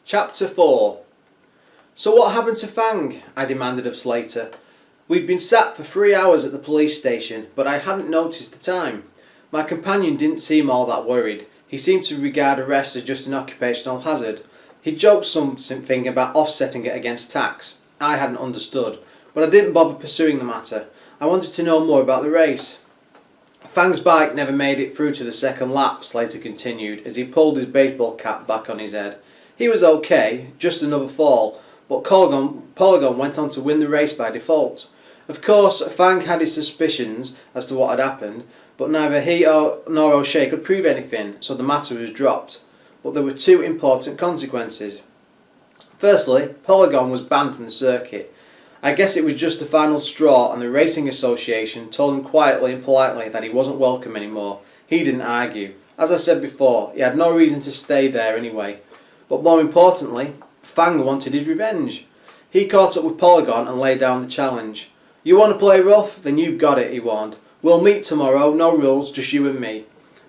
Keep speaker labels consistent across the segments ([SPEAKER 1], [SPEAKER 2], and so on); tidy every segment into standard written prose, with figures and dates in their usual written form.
[SPEAKER 1] Chapter 4. So what happened to Fang? I demanded of Slater. We'd been sat for 3 hours at the police station, but I hadn't noticed the time. My companion didn't seem all that worried. He seemed to regard arrest as just an occupational hazard. He joked something about offsetting it against tax. I hadn't understood, but I didn't bother pursuing the matter. I wanted to know more about the race. Fang's bike never made it through to the second lap, Slater continued, as he pulled his baseball cap back on his head. He was okay, just another fall, but Polygon went on to win the race by default. Of course, Fang had his suspicions as to what had happened, but neither he nor O'Shea could prove anything, so the matter was dropped. But there were two important consequences. Firstly, Polygon was banned from the circuit. I guess it was just the final straw, and the Racing Association told him quietly and politely that he wasn't welcome anymore. He didn't argue. As I said before, he had no reason to stay there anyway. But more importantly, Fang wanted his revenge. He caught up with Polygon and laid down the challenge. You want to play rough? Then you've got it, he warned. We'll meet tomorrow, no rules, just you and me.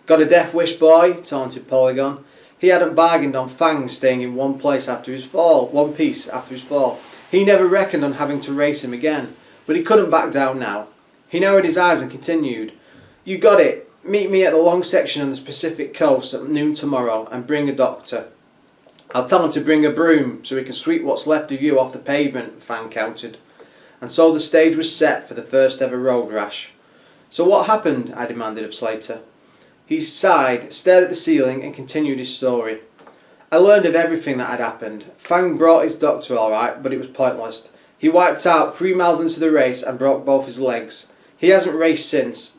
[SPEAKER 1] Got a death wish, boy? Taunted Polygon. He hadn't bargained on Fang staying in one piece after his fall. He never reckoned on having to race him again, but he couldn't back down now. He narrowed his eyes and continued. You got it. Meet me at the long section on the Pacific coast at noon tomorrow and bring a doctor. I'll tell him to bring a broom so he can sweep what's left of you off the pavement, Fang countered. And so the stage was set for the first ever road rash. So what happened? I demanded of Slater. He sighed, stared at the ceiling and continued his story. I learned of everything that had happened. Fang brought his doctor all right, but it was pointless. He wiped out 3 miles into the race and broke both his legs. He hasn't raced since.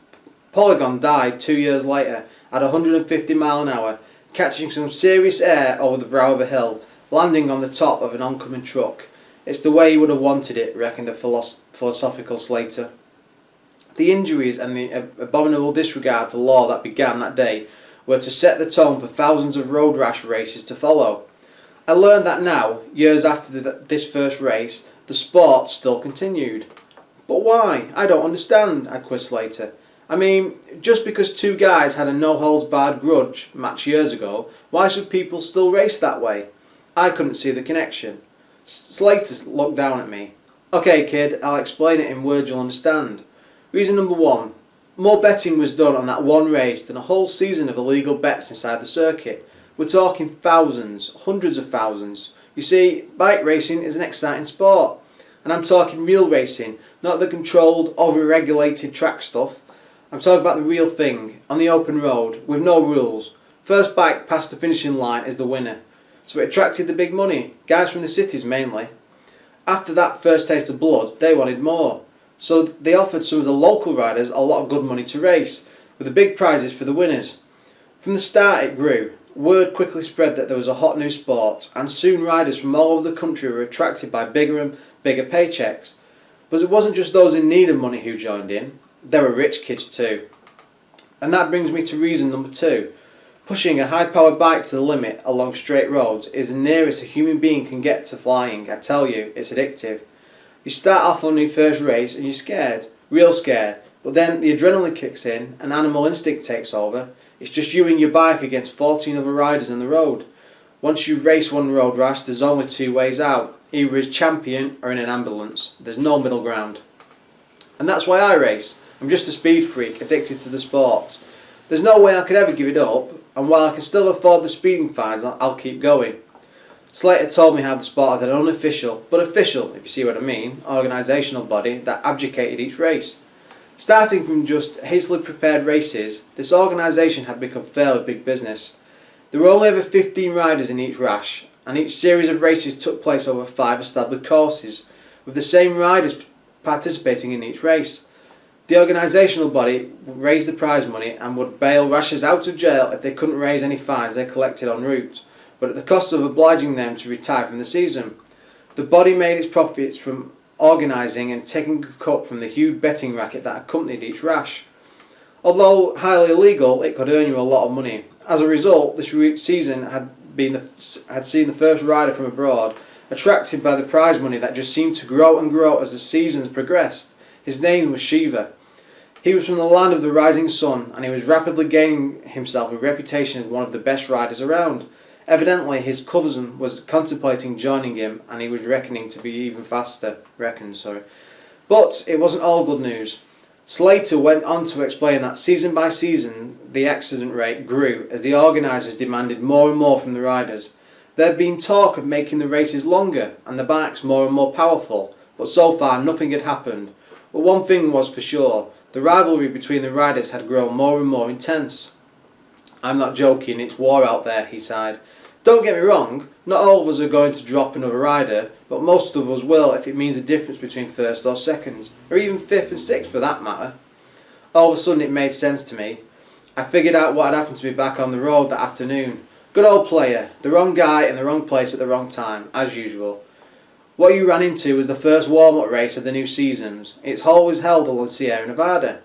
[SPEAKER 1] Polygon died 2 years later at 150 miles an hour, catching some serious air over the brow of a hill, landing on the top of an oncoming truck. It's the way he would have wanted it, reckoned a philosophical Slater. The injuries and the abominable disregard for law that began that day were to set the tone for thousands of road rash races to follow. I learned that now, years after this first race, the sport still continued. But why? I don't understand, I quizzed Slater. I mean, just because two guys had a no-holds-barred grudge match years ago, why should people still race that way? I couldn't see the connection. Slater looked down at me. Okay, kid, I'll explain it in words you'll understand. Reason number one. More betting was done on that one race than a whole season of illegal bets inside the circuit. We're talking thousands, hundreds of thousands. You see, bike racing is an exciting sport. And I'm talking real racing, not the controlled, over-regulated track stuff. I'm talking about the real thing, on the open road, with no rules. First bike past the finishing line is the winner. So it attracted the big money, guys from the cities mainly. After that first taste of blood, they wanted more. So they offered some of the local riders a lot of good money to race, with the big prizes for the winners. From the start it grew. Word quickly spread that there was a hot new sport, and soon riders from all over the country were attracted by bigger and bigger paychecks. But it wasn't just those in need of money who joined in. There were rich kids too. And that brings me to reason number two. Pushing a high-powered bike to the limit along straight roads is the nearest a human being can get to flying. I tell you, it's addictive. You start off on your first race and you're scared, real scared, but then the adrenaline kicks in and animal instinct takes over. It's just you and your bike against 14 other riders on the road. Once you race one road rash, there's only two ways out, either as champion or in an ambulance. There's no middle ground. And that's why I race. I'm just a speed freak, addicted to the sport. There's no way I could ever give it up, and while I can still afford the speeding fines, I'll keep going. Slater told me how the sport had an unofficial, but official, if you see what I mean, organisational body that abdicated each race. Starting from just hastily prepared races, this organisation had become fairly big business. There were only ever 15 riders in each rash, and each series of races took place over 5 established courses, with the same riders participating in each race. The organisational body would raise the prize money and would bail rashers out of jail if they couldn't raise any fines they collected en route, but at the cost of obliging them to retire from the season. The body made its profits from organising and taking a cut from the huge betting racket that accompanied each rash. Although highly illegal, it could earn you a lot of money. As a result, this season had seen the first rider from abroad attracted by the prize money that just seemed to grow and grow as the seasons progressed. His name was Shiva. He was from the land of the rising sun, and he was rapidly gaining himself a reputation as one of the best riders around. Evidently his cousin was contemplating joining him and he was reckoning to be even faster. But it wasn't all good news. Slater went on to explain that season by season the accident rate grew as the organisers demanded more and more from the riders. There had been talk of making the races longer and the bikes more and more powerful, but so far nothing had happened. But one thing was for sure, the rivalry between the riders had grown more and more intense. "I'm not joking, it's war out there," he sighed. "Don't get me wrong, not all of us are going to drop another rider, but most of us will if it means a difference between first or second, or even fifth and sixth for that matter." All of a sudden it made sense to me. I figured out what had happened to me back on the road that afternoon. Good old player, the wrong guy in the wrong place at the wrong time, as usual. What you ran into was the first warm-up race of the new seasons. It's always held in Sierra Nevada.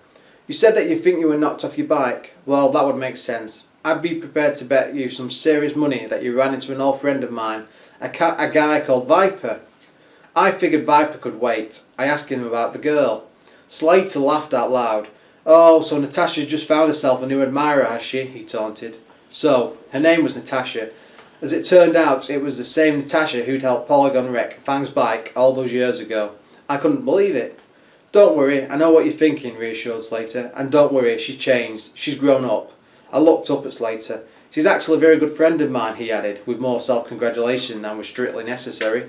[SPEAKER 1] You said that you think you were knocked off your bike. Well, that would make sense. I'd be prepared to bet you some serious money that you ran into an old friend of mine, a guy called Viper. I figured Viper could wait. I asked him about the girl. Slater laughed out loud. "Oh, so Natasha's just found herself a new admirer, has she?" he taunted. So, her name was Natasha. As it turned out, it was the same Natasha who'd helped Polygon wreck Fang's bike all those years ago. I couldn't believe it. "Don't worry, I know what you're thinking," reassured Slater. "And don't worry, she's changed. She's grown up." I looked up at Slater. "She's actually a very good friend of mine," he added, with more self-congratulation than was strictly necessary.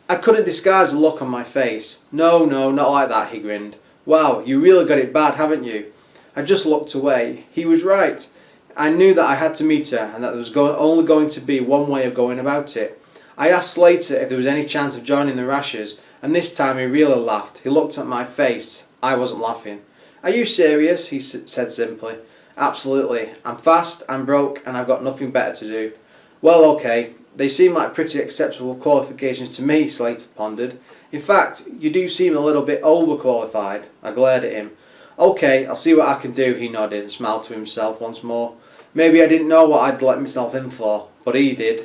[SPEAKER 1] I couldn't disguise the look on my face. "No, not like that," he grinned. "Wow, you really got it bad, haven't you?" I just looked away. He was right. I knew that I had to meet her and that there was only going to be one way of going about it. I asked Slater if there was any chance of joining the Rashers, and this time he really laughed. He looked at my face. I wasn't laughing. "Are you serious?" he said simply. "Absolutely. I'm fast, I'm broke, and I've got nothing better to do." "Well, okay. They seem like pretty acceptable qualifications to me," Slater pondered. "In fact, you do seem a little bit overqualified." I glared at him. "Okay, I'll see what I can do," he nodded and smiled to himself once more. Maybe I didn't know what I'd let myself in for, but he did.